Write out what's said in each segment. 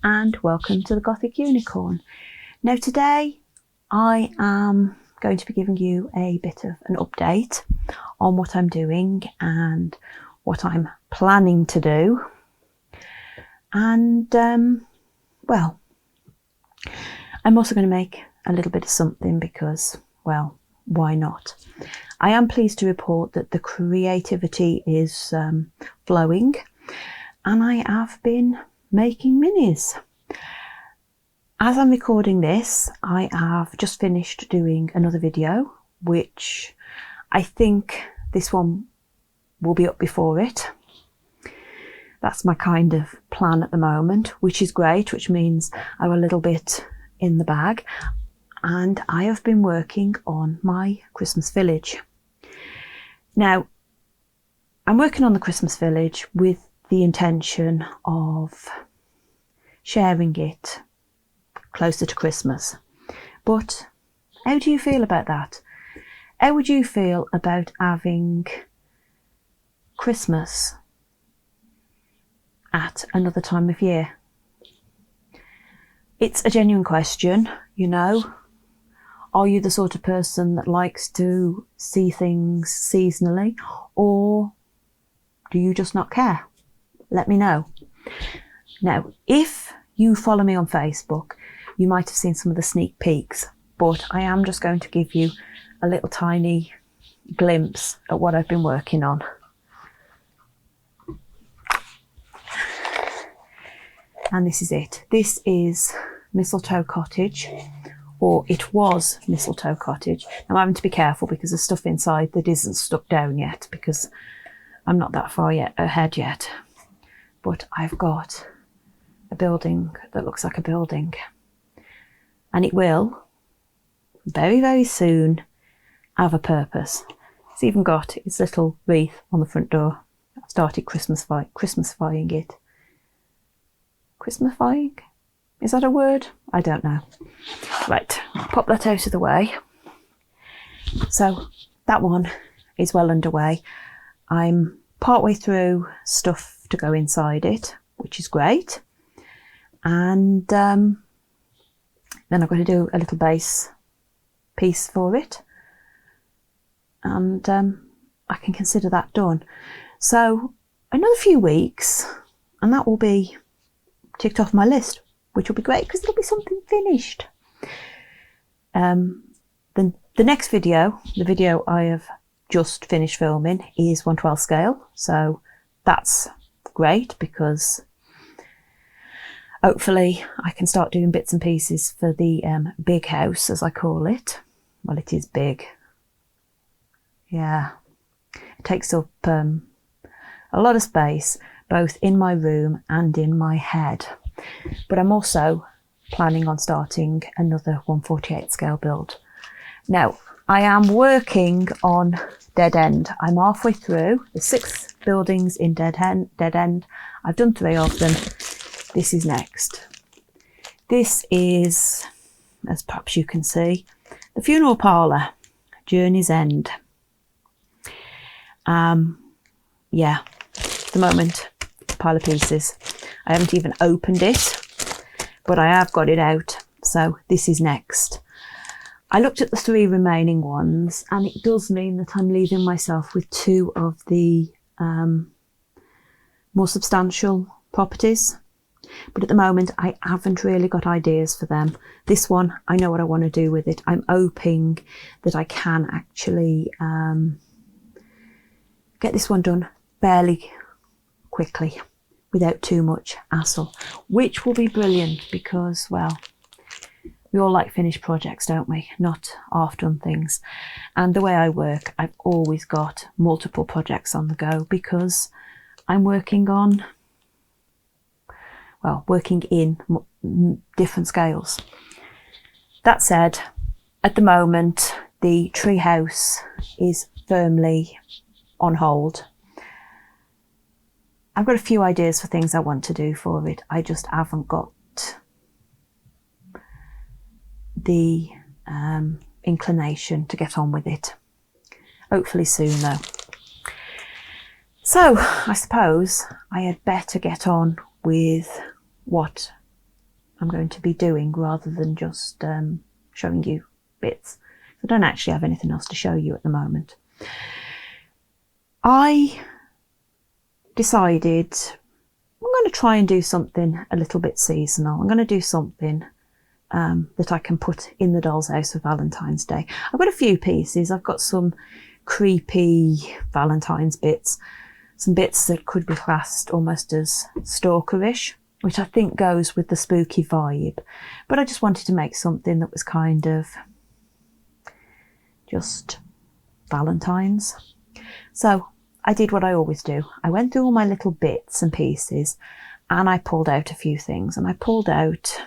and welcome to the Gothic Unicorn. Now today I am going to be giving you a bit of an update on what I'm doing and what I'm planning to do. And well, I'm also going to make a little bit of something because, well, why not? I am pleased to report that the creativity is flowing, and I have been making minis. As I'm recording this, I have just finished doing another video, which I think this one will be up before it. That's my kind of plan at the moment, which is great, which means I'm a little bit in the bag. And I have been working on my Christmas village. Now, I'm working on the Christmas village with the intention of sharing it closer to Christmas. But how do you feel about that? How would you feel about having Christmas at another time of year? It's a genuine question, you know. Are you the sort of person that likes to see things seasonally, or do you just not care? Let me know. Now, if you follow me on Facebook, you might have seen some of the sneak peeks, but I am just going to give you a little tiny glimpse at what I've been working on. And this is it. This is Mistletoe Cottage. Or it was Mistletoe Cottage. Now I'm having to be careful because there's stuff inside that isn't stuck down yet because I'm not that far ahead yet. But I've got a building that looks like a building. And it will, very, very soon, have a purpose. It's even got its little wreath on the front door. I've started Christmasifying it. Christmasifying? Is that a word? I don't know. Right, pop that out of the way. So that one is well underway. I'm partway through stuff to go inside it, which is great. And then I'm going to do a little base piece for it. And I can consider that done. So another few weeks and that will be ticked off my list, which will be great because it'll be something finished. The next video, the video I have just finished filming, is 1/12 scale. So that's great because hopefully I can start doing bits and pieces for the big house, as I call it. Well, it is big. Yeah, it takes up a lot of space, both in my room and in my head. But I'm also planning on starting another 1/48 scale build. Now, I am working on Dead End. I'm halfway through. There's 6 buildings in Dead End. I've done 3 of them. This is next. This is, as perhaps you can see, the funeral parlour, Journey's End. Yeah, at the moment, pile of pieces. I haven't even opened it, but I have got it out. So this is next. I looked at the 3 remaining ones, and it does mean that I'm leaving myself with 2 of the more substantial properties. But at the moment, I haven't really got ideas for them. This one, I know what I want to do with it. I'm hoping that I can actually get this one done fairly quickly without too much hassle, which will be brilliant because, well, we all like finished projects, don't we? Not half-done things. And the way I work, I've always got multiple projects on the go because I'm working on, well, working in different scales. That said, at the moment, the treehouse is firmly on hold. I've got a few ideas for things I want to do for it. I just haven't got the inclination to get on with it. Hopefully soon though. So I suppose I had better get on with what I'm going to be doing rather than just showing you bits. I don't actually have anything else to show you at the moment. I decided I'm going to try and do something a little bit seasonal. I'm going to do something that I can put in the doll's house for Valentine's Day. I've got a few pieces. I've got some creepy Valentine's bits, some bits that could be classed almost as stalkerish, which I think goes with the spooky vibe. But I just wanted to make something that was kind of just Valentine's. So I did what I always do. I went through all my little bits and pieces and I pulled out a few things. And I pulled out,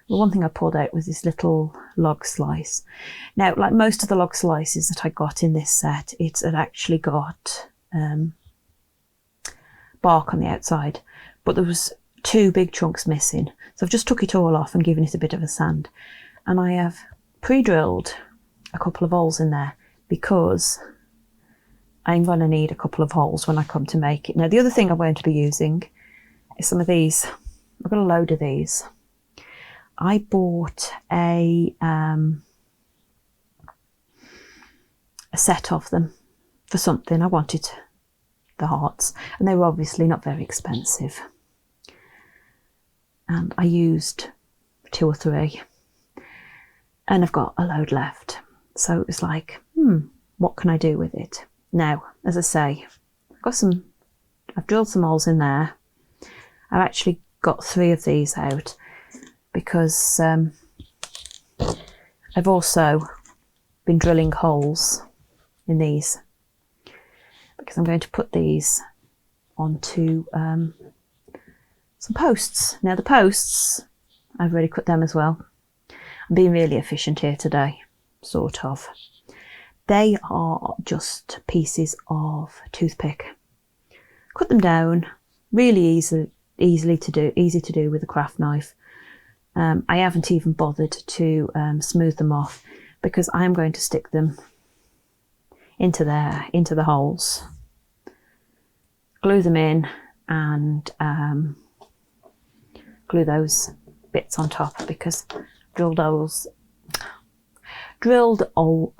the one thing I pulled out was this little log slice. Now, like most of the log slices that I got in this set, it had actually got bark on the outside, but there was 2 big chunks missing. So I've just took it all off and given it a bit of a sand. And I have pre-drilled a couple of holes in there because I'm going to need a couple of holes when I come to make it. Now, the other thing I'm going to be using is some of these. I've got a load of these. I bought a set of them for something. I wanted the hearts, and they were obviously not very expensive. And I used 2 or 3, and I've got a load left. So it was like, what can I do with it? Now, as I say, I've drilled some holes in there. I've actually got 3 of these out because I've also been drilling holes in these because I'm going to put these onto some posts. Now the posts, I've already cut them as well. I'm being really efficient here today, sort of. They are just pieces of toothpick. Cut them down, really easy to do with a craft knife. I haven't even bothered to smooth them off because I am going to stick them into the holes, glue them in, and glue those bits on top because drilled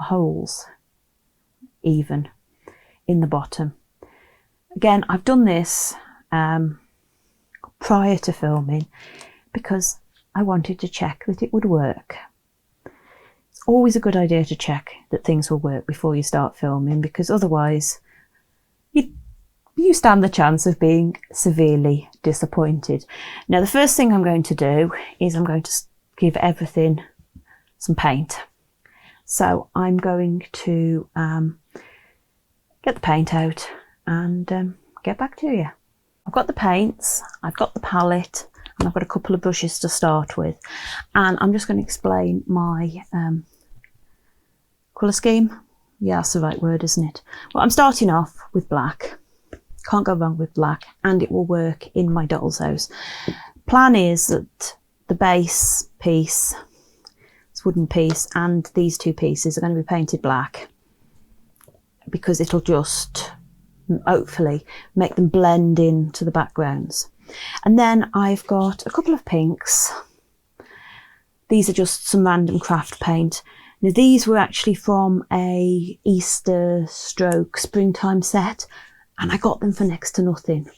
holes even in the bottom. Again, I've done this prior to filming because I wanted to check that it would work. It's always a good idea to check that things will work before you start filming because otherwise you stand the chance of being severely disappointed. Now, the first thing I'm going to do is I'm going to give everything some paint. So I'm going to get the paint out and get back to you. I've got the paints, I've got the palette, and I've got a couple of brushes to start with. And I'm just going to explain my colour scheme. Yeah, that's the right word, isn't it? Well, I'm starting off with black. Can't go wrong with black, and it will work in my doll's house. Plan is that the base piece, this wooden piece, and these 2 pieces are going to be painted black because it'll just hopefully make them blend into the backgrounds. And then I've got a couple of pinks. These are just some random craft paint. Now, these were actually from a Easter stroke springtime set, and I got them for next to nothing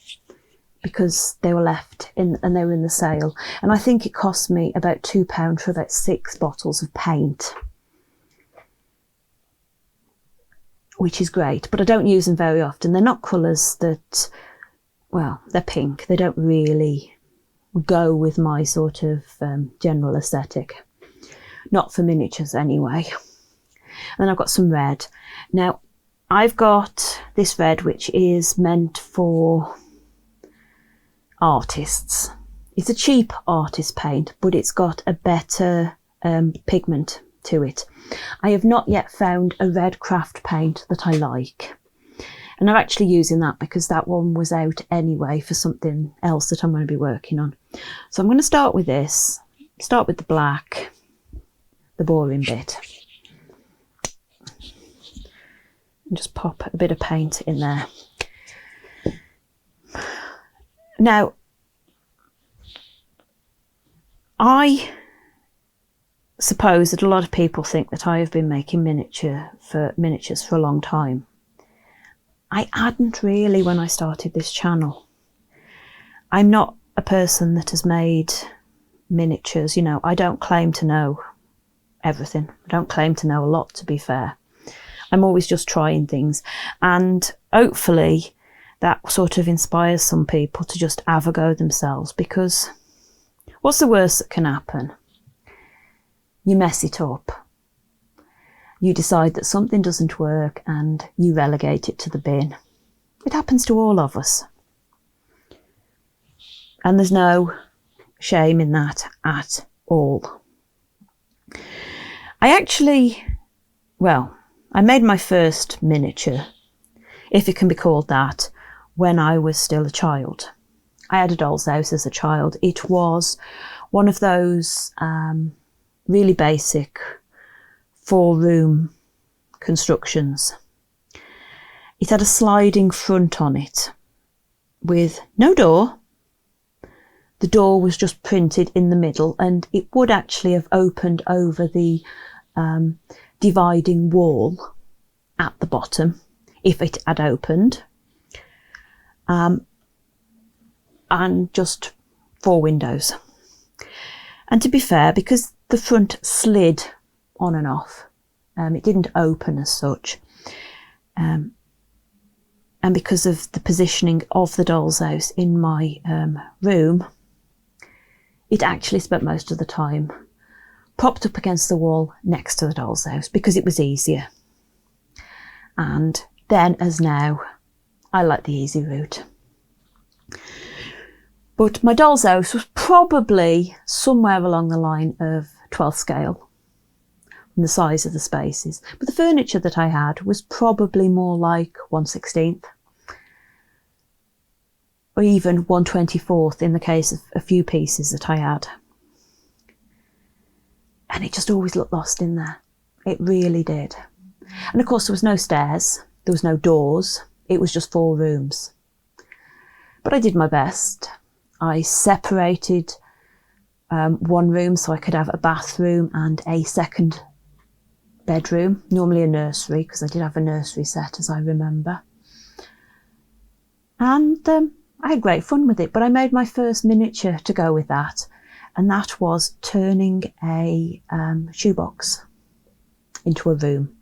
because they were left in and they were in the sale. And I think it cost me about £2 for about 6 bottles of paint, which is great, but I don't use them very often. They're not colours that, well, they're pink. They don't really go with my sort of general aesthetic. Not for miniatures anyway. And then I've got some red. Now, I've got this red which is meant for artists. It's a cheap artist paint, but it's got a better pigment to it. I have not yet found a red craft paint that I like. And I'm actually using that because that one was out anyway for something else that I'm going to be working on. So I'm going to start with this, start with the black, the boring bit. And just pop a bit of paint in there. Now, I suppose that a lot of people think that I have been making miniatures for a long time. I hadn't really when I started this channel. I'm not a person that has made miniatures, you know. I don't claim to know everything. I don't claim to know a lot, to be fair. I'm always just trying things, and hopefully that sort of inspires some people to just have a go themselves, because what's the worst that can happen? You mess it up. You decide that something doesn't work and you relegate it to the bin. It happens to all of us. And there's no shame in that at all. I made my first miniature, if it can be called that, when I was still a child. I had a doll's house as a child. It was one of those really basic 4-room constructions. It had a sliding front on it with no door. The door was just printed in the middle, and it would actually have opened over the dividing wall at the bottom if it had opened. And just 4 windows. And to be fair, because the front slid on and off, it didn't open as such, and because of the positioning of the doll's house in my room, it actually spent most of the time propped up against the wall next to the doll's house, because it was easier. And then as now, I like the easy route. But my doll's house was probably somewhere along the line of 12th scale from the size of the spaces. But the furniture that I had was probably more like 1/16th. Or even 1/24th in the case of a few pieces that I had. And it just always looked lost in there. It really did. And of course there was no stairs, there was no doors, it was just 4 rooms. But I did my best. I separated one room so I could have a bathroom and a second bedroom, normally a nursery, because I did have a nursery set, as I remember. And I had great fun with it, but I made my first miniature to go with that, and that was turning a shoebox into a room.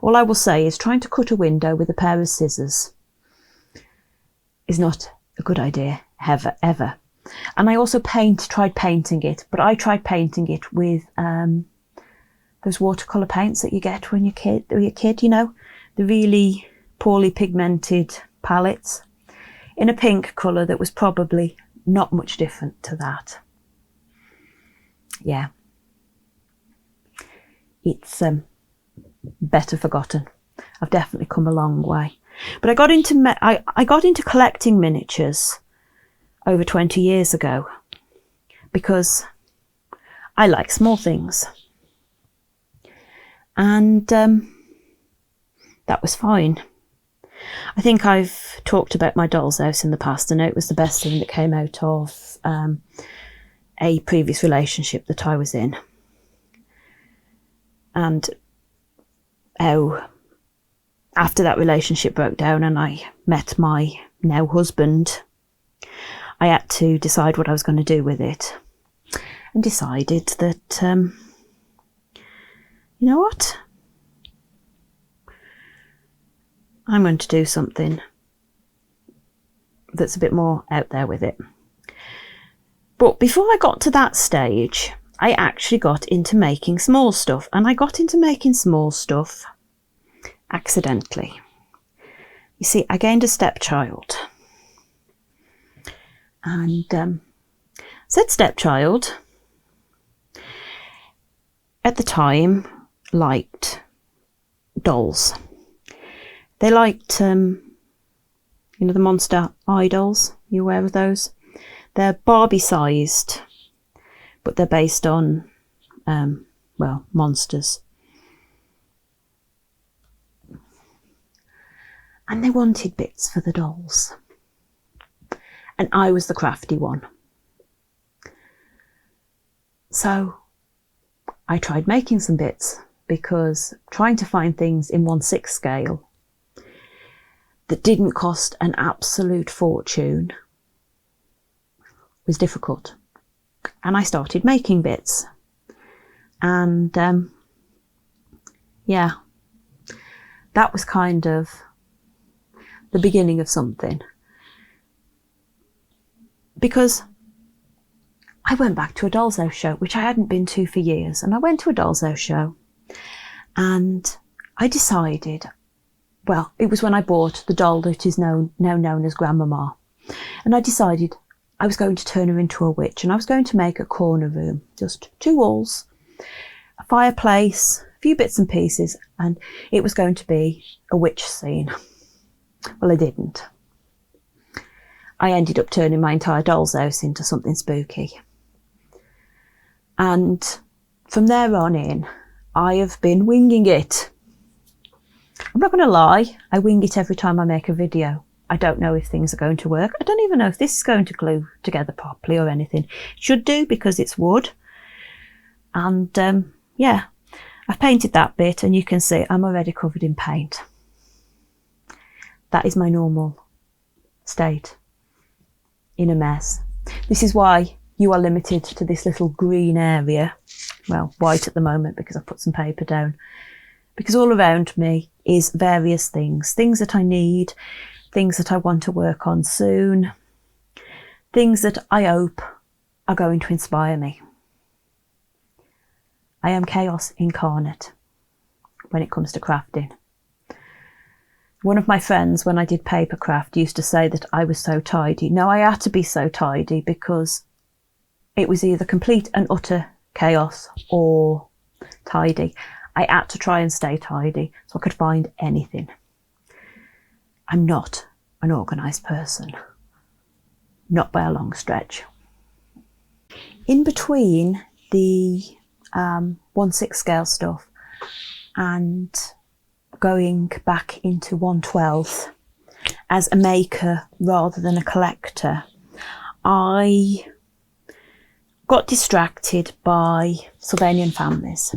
All I will say is trying to cut a window with a pair of scissors is not a good idea, ever. And I also tried painting it, but I tried painting it with those watercolour paints that you get when you're a kid, you know, the really poorly pigmented palettes, in a pink colour that was probably not much different to that. Yeah. It's better forgotten. I've definitely come a long way. But I got into collecting miniatures over 20 years ago because I like small things. And that was fine. I think I've talked about my doll's house in the past, and it was the best thing that came out of a previous relationship that I was in. And how after that relationship broke down and I met my now husband, I had to decide what I was going to do with it, and decided that, you know what? I'm going to do something that's a bit more out there with it. But before I got to that stage, I actually got into making small stuff, and I got into making small stuff accidentally. You see, I gained a stepchild, and said stepchild at the time liked dolls. They liked, you know, the Monster High dolls. You aware of those? They're Barbie-sized, but they're based on, well, monsters. And they wanted bits for the dolls. And I was the crafty one. So I tried making some bits, because trying to find things in 1/6 scale that didn't cost an absolute fortune was difficult. And I started making bits. And yeah, that was kind of the beginning of something. Because I went back to a Dolls House show, which I hadn't been to for years. And I went to a Dolls House show and I decided, well, it was when I bought the doll that is now known as Grandmama. And I decided I was going to turn her into a witch, and I was going to make a corner room, just 2 walls, a fireplace, a few bits and pieces, and it was going to be a witch scene. Well, I didn't. I ended up turning my entire doll's house into something spooky. And from there on in, I have been winging it. I'm not going to lie, I wing it every time I make a video. I don't know if things are going to work. I don't even know if this is going to glue together properly or anything. It should do, because it's wood. And yeah, I've painted that bit, and you can see I'm already covered in paint. That is my normal state in a mess. This is why you are limited to this little green area. Well, white at the moment because I've put some paper down. Because all around me is various things. Things that I need, things that I want to work on soon, things that I hope are going to inspire me. I am chaos incarnate when it comes to crafting. One of my friends, when I did paper craft, used to say that I was so tidy. No, I had to be so tidy because it was either complete and utter chaos or tidy. I had to try and stay tidy so I could find anything. I'm not an organised person, not by a long stretch. In between the 1/6 scale stuff and going back into 1/12 as a maker rather than a collector, I got distracted by Sylvanian families.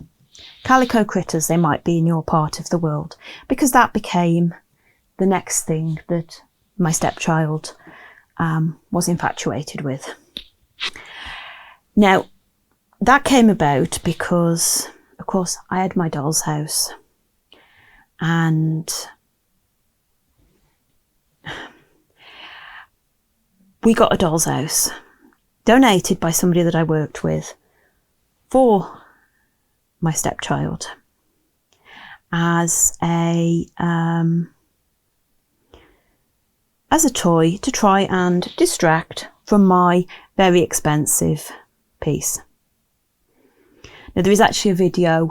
Calico critters, they might be in your part of the world, because that became the next thing that my stepchild was infatuated with. Now, that came about because, of course, I had my doll's house, and we got a doll's house donated by somebody that I worked with for my stepchild as a toy to try and distract from my very expensive piece. Now, there is actually a video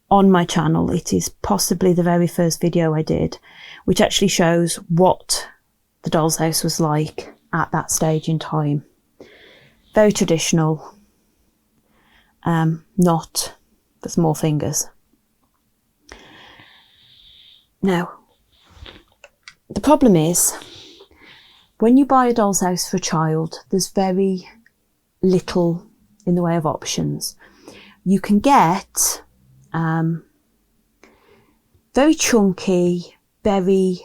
on my channel. It is possibly the very first video I did, which actually shows what the doll's house was like at that stage in time. Very traditional, not the small fingers. Now, the problem is, when you buy a doll's house for a child, there's very little in the way of options. You can get very chunky, very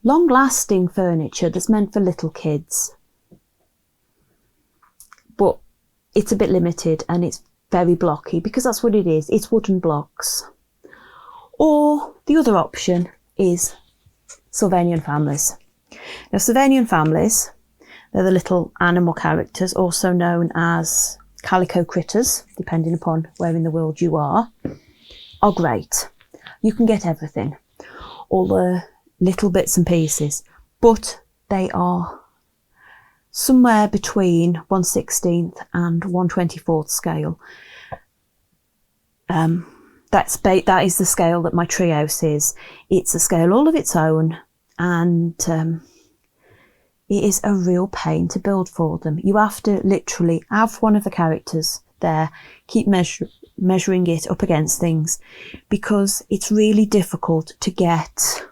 long-lasting furniture that's meant for little kids, but it's a bit limited and it's very blocky, because that's what it is. It's wooden blocks. Or the other option is Sylvanian families. Now, Sylvanian families, they're the little animal characters, also known as calico critters, depending upon where in the world you are great. You can get everything, all the little bits and pieces, but they are somewhere between 1/16 and 1/24 scale. That is the scale that my treehouse is. It's a scale all of its own, and it is a real pain to build for them. You have to literally have one of the characters there, keep measuring it up against things, because it's really difficult to get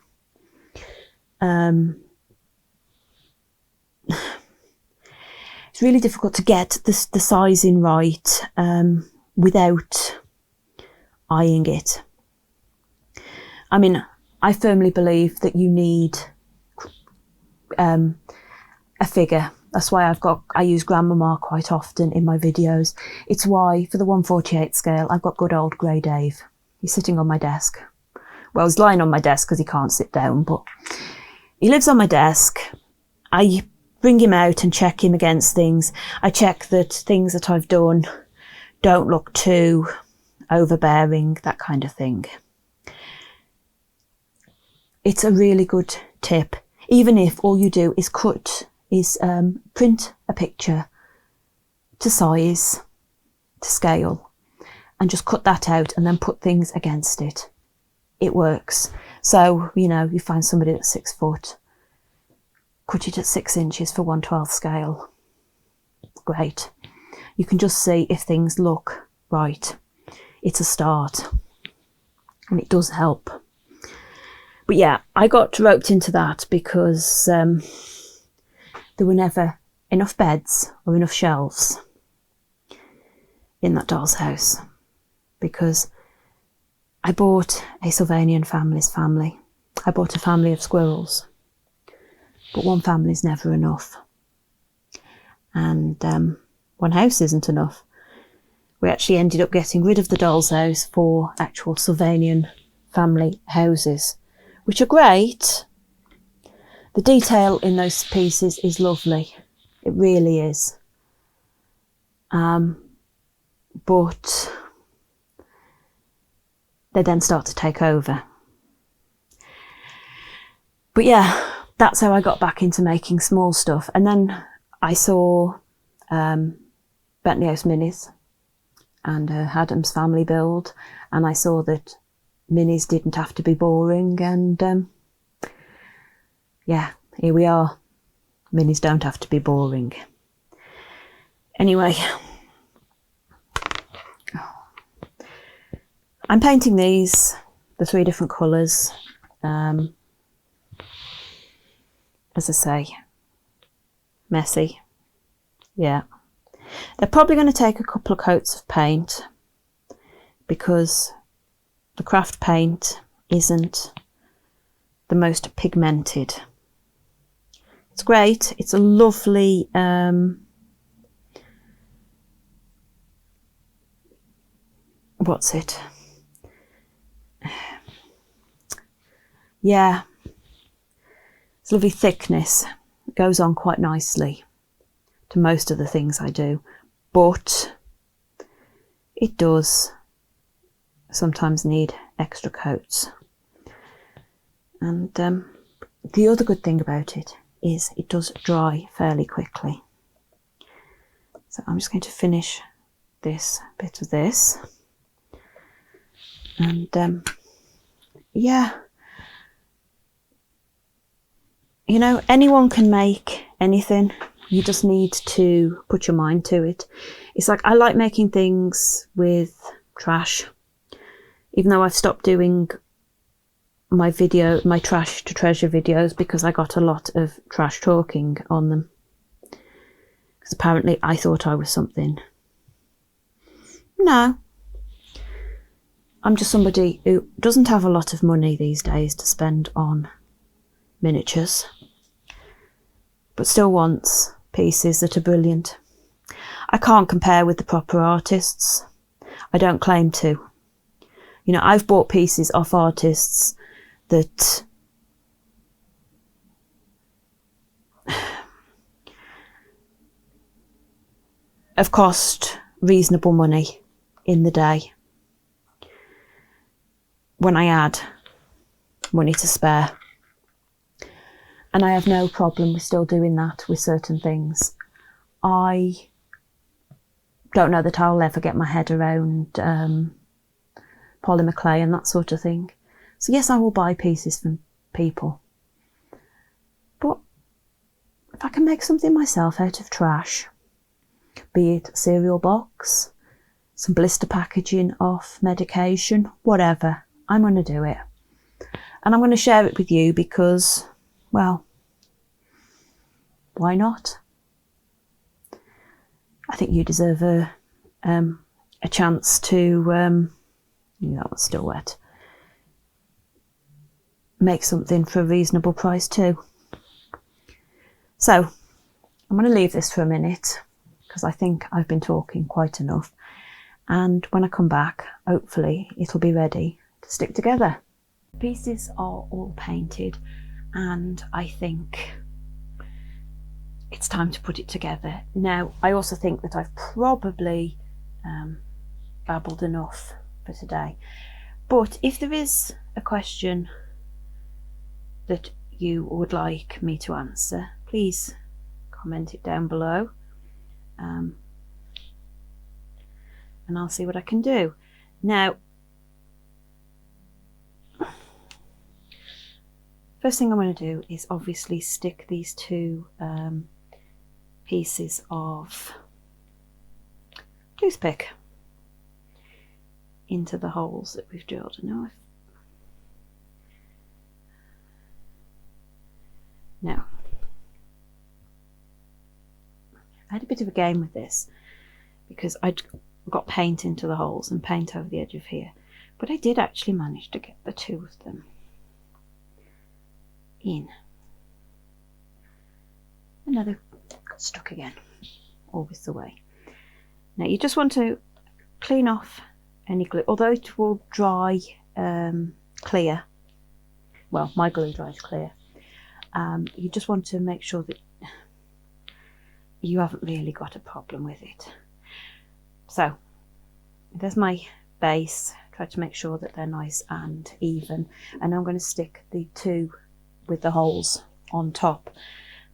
it's really difficult to get the sizing right without eyeing it. I mean, I firmly believe that you need a figure. That's why I use Grandmama quite often in my videos. It's why for the 1/48 scale, I've got good old Grey Dave. He's sitting on my desk. Well, he's lying on my desk because he can't sit down, but he lives on my desk. I bring him out and check him against things. I check that things that I've done don't look too overbearing, that kind of thing. It's a really good tip, even if all you do is print a picture to size, to scale, and just cut that out and then put things against it. It works. So, you know, you find somebody that's 6 foot, cut it at 6 inches for 1/12 scale. Great. You can just see if things look right. It's a start, and it does help. But yeah, I got roped into that because there were never enough beds or enough shelves in that doll's house, because I bought a Sylvanian family's family. I bought a family of squirrels, but one family is never enough. And one house isn't enough. We actually ended up getting rid of the doll's house for actual Sylvanian family houses, which are great. The detail in those pieces is lovely. It really is. But they then start to take over. But yeah, that's how I got back into making small stuff. And then I saw Bentley House Minis and Adam's Family Build, and I saw that minis didn't have to be boring, and yeah, here we are. Minis don't have to be boring. Anyway, I'm painting these, the 3 different colours. As I say, messy. Yeah. They're probably going to take a couple of coats of paint, because the craft paint isn't the most pigmented. It's great. It's a lovely what's it? Yeah, it's a lovely thickness. It goes on quite nicely to most of the things I do, but it does sometimes need extra coats. And the other good thing about it is it does dry fairly quickly. So I'm just going to finish this bit of this, and yeah, you know, anyone can make anything. You just need to put your mind to it. It's like, I like making things with trash, even though I've stopped doing my trash to treasure videos because I got a lot of trash talking on them, because apparently I thought I was something. No, I'm just somebody who doesn't have a lot of money these days to spend on miniatures, but still wants pieces that are brilliant. I can't compare with the proper artists. I don't claim to. You know, I've bought pieces off artists that have cost reasonable money in the day, when I had money to spare. And I have no problem with still doing that with certain things. I don't know that I'll ever get my head around polymer clay and that sort of thing. So yes, I will buy pieces from people. But if I can make something myself out of trash, be it a cereal box, some blister packaging off medication, whatever, I'm going to do it. And I'm going to share it with you because, well, why not? I think you deserve a chance to, that was still wet, make something for a reasonable price too. So I'm going to leave this for a minute because I think I've been talking quite enough, and when I come back, hopefully it'll be ready to stick together. The pieces are all painted, and I think it's time to put it together. Now, I also think that I've probably babbled enough for today, but if there is a question that you would like me to answer, please comment it down below, and I'll see what I can do. Now, first thing I'm going to do is obviously stick these two pieces of toothpick into the holes that we've drilled. Now, I had a bit of a game with this because I'd got paint into the holes and paint over the edge of here, but I did actually manage to get the two of them in. And now they've got stuck again, always the way. Now you just want to clean off any glue, although it will dry clear. Well, my glue dries clear. You just want to make sure that you haven't really got a problem with it. So there's my base. Try to make sure that they're nice and even, and I'm going to stick the two with the holes on top.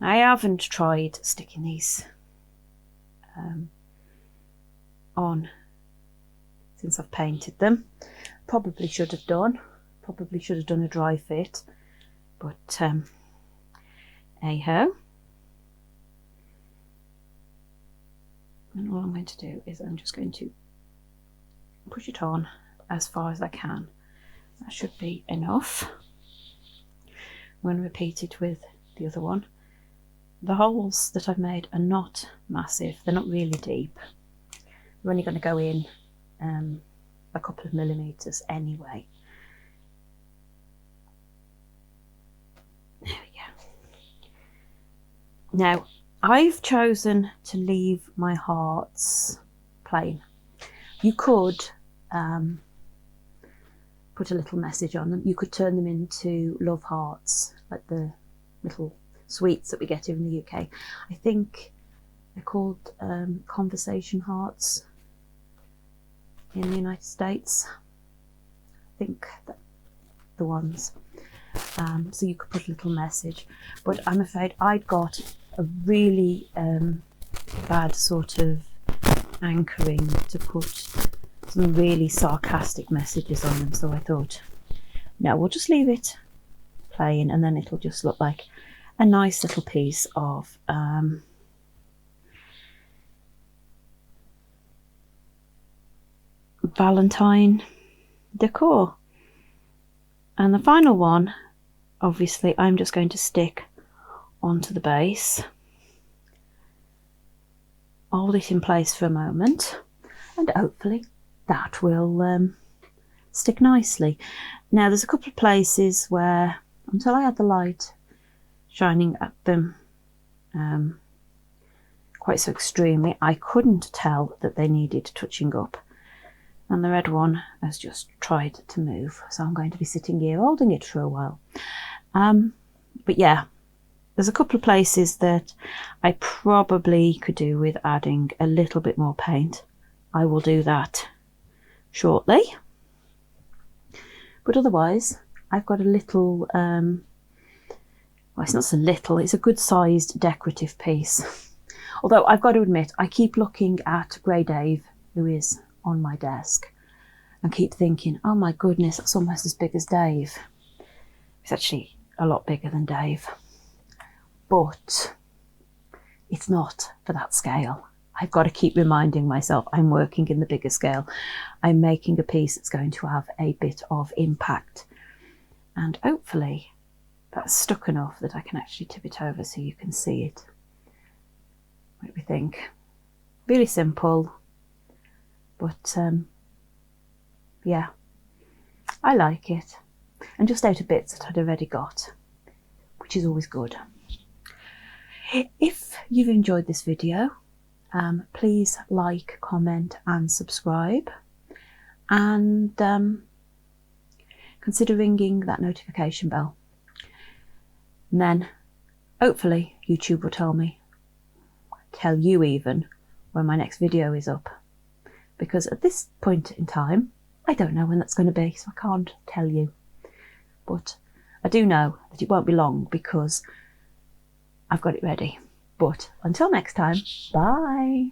Now, I haven't tried sticking these on since I've painted them. Probably should have done a dry fit, but hey ho. And all I'm going to do is I'm just going to push it on as far as I can. That should be enough. I'm going to repeat it with the other one. The holes that I've made are not massive, they're not really deep. They're only going to go in a couple of millimetres anyway. There we go. Now, I've chosen to leave my hearts plain. You could put a little message on them. You could turn them into love hearts, like the little sweets that we get here in the UK. I think they're called conversation hearts in the United States. I think that's the ones. So you could put a little message, but I'm afraid I'd got a really bad sort of anchoring to put some really sarcastic messages on them, so I thought, no, we'll just leave it plain, and then it'll just look like a nice little piece of Valentine decor. And the final one, obviously, I'm just going to stick onto the base, hold it in place for a moment, and hopefully that will stick nicely. Now, there's a couple of places where, until I had the light shining at them quite so extremely, I couldn't tell that they needed touching up. And the red one has just tried to move, so I'm going to be sitting here holding it for a while. But yeah, there's a couple of places that I probably could do with adding a little bit more paint. I will do that shortly. But otherwise, I've got a little, well, it's not so little, it's a good sized decorative piece. Although I've got to admit, I keep looking at Grey Dave, who is on my desk, and keep thinking, oh my goodness, that's almost as big as Dave. It's actually a lot bigger than Dave, but it's not for that scale. I've got to keep reminding myself I'm working in the bigger scale. I'm making a piece that's going to have a bit of impact, and hopefully that's stuck enough that I can actually tip it over so you can see it. What do we think? Really simple, but yeah, I like it. And just out of bits that I'd already got, which is always good. If you've enjoyed this video, please like, comment and subscribe, and consider ringing that notification bell. And then hopefully YouTube will tell you even when my next video is up, because at this point in time I don't know when that's going to be, so I can't tell you, but I do know that it won't be long because I've got it ready. But until next time, bye.